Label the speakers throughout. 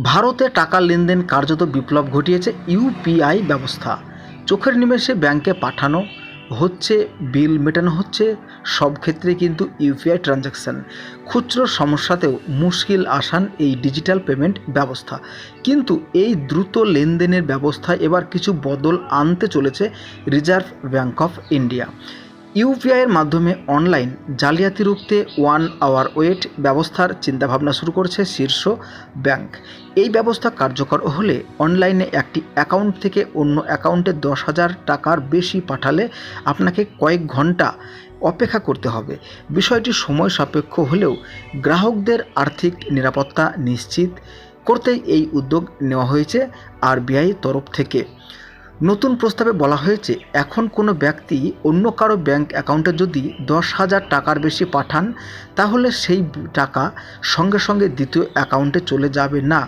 Speaker 1: ভারতে টাকা লেনদেন কার্যত বিপ্লব ঘটিয়েছে ইউপিআই ব্যবস্থা। চোখের নিমেষে ব্যাংকে পাঠানো হচ্ছে, বিল মেটানো হচ্ছে, সব ক্ষেত্রে কিন্তু ইউপিআই ট্রানজ্যাকশান। খুচরো সমস্যাতেও মুশকিল আসান এই ডিজিটাল পেমেন্ট ব্যবস্থা। কিন্তু এই দ্রুত লেনদেনের ব্যবস্থায় এবার কিছু বদল আনতে চলেছে রিজার্ভ ব্যাঙ্ক অফ ইন্ডিয়া। ইউপিআইয়ের মাধ্যমে অনলাইন জালিয়াতি রুখতে 1 আওয়ার ওয়েট ব্যবস্থার চিন্তাভাবনা শুরু করেছে শীর্ষ ব্যাংক। এই ব্যবস্থা কার্যকর হলে অনলাইনে একটি অ্যাকাউন্ট থেকে অন্য অ্যাকাউন্টে 10,000 টাকার বেশি পাঠালে আপনাকে কয়েক ঘন্টা অপেক্ষা করতে হবে। বিষয়টি সময় সাপেক্ষ হলেও গ্রাহকদের আর্থিক নিরাপত্তা নিশ্চিত করতেই এই উদ্যোগ নেওয়া হয়েছে আরবিআই তরফ থেকে। নতুন প্রস্তাবে বলা হয়েছে, এখন কোনো ব্যক্তি অন্য কারো ব্যাংক অ্যাকাউন্টে যদি 10,000 টাকার বেশি পাঠান, তাহলে সেই টাকা সঙ্গে সঙ্গে দ্বিতীয় অ্যাকাউন্টে চলে যাবে না।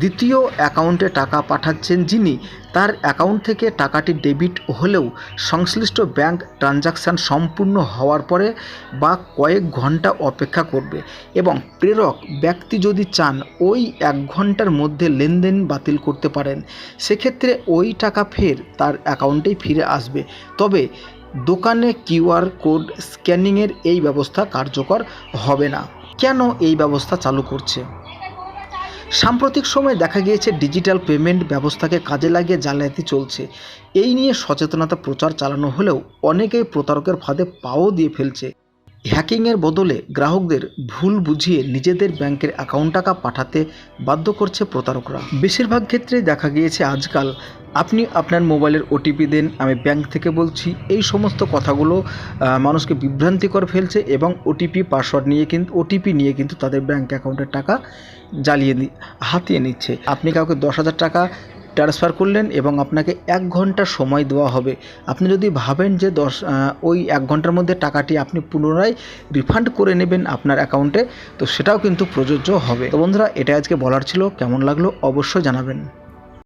Speaker 1: দ্বিতীয় অ্যাকাউন্টে টাকা পাঠাচ্ছেন যিনি, তার অ্যাকাউন্ট থেকে টাকাটি ডেবিট হলেও সংশ্লিষ্ট ব্যাংক ট্রানজাকশান সম্পূর্ণ হওয়ার পরে বা কয়েক ঘন্টা অপেক্ষা করবে এবং প্রেরক ব্যক্তি যদি চান ওই 1 ঘন্টার মধ্যে লেনদেন বাতিল করতে পারেন। সেক্ষেত্রে ওই টাকা ফের তার অ্যাকাউন্টেই ফিরে আসবে। তবে দোকানে কিউআর কোড স্ক্যানিংয়ের এই ব্যবস্থা কার্যকর হবে না। কেন এই ব্যবস্থা চালু করছে? সাম্প্রতিক সময়ে দেখা গিয়েছে ডিজিটাল পেমেন্ট ব্যবস্থাকে কাজে লাগিয়ে জালিয়াতি চলছে। এই নিয়ে সচেতনতা প্রচার চালানো হলেও অনেকেই প্রতারকের ফাঁদে পাও দিয়ে ফেলছে। হ্যাকিংয়ের বদলে গ্রাহকদের ভুল বুঝিয়ে নিজেদের ব্যাংকের অ্যাকাউন্ট টাকা পাঠাতে বাধ্য করছে প্রতারকরা। বেশিরভাগ ক্ষেত্রেই দেখা গিয়েছে আজকাল আপনি আপনার মোবাইলের ওটিপি দেন, আমি ব্যাংক থেকে বলছি, এই সমস্ত কথাগুলো মানুষকে বিভ্রান্তিকর ফেলছে এবং ওটিপি নিয়ে কিন্তু তাদের ব্যাংক অ্যাকাউন্টের টাকা হাতিয়ে নিচ্ছে। আপনি কাউকে 10,000 টাকা ট্রান্সফার করলেন এবং আপনাকে 1 ঘন্টা সময় দেওয়া হবে। আপনি যদি ভাবেন যে ওই 1 ঘন্টার মধ্যে টাকাটি আপনি পুনরায় রিফান্ড করে নেবেন আপনার অ্যাকাউন্টে, তো সেটাও কিন্তু প্রযোজ্য হবে। তো বন্ধুরা, এটা আজকে বলার ছিল। কেমন লাগলো অবশ্যই জানাবেন।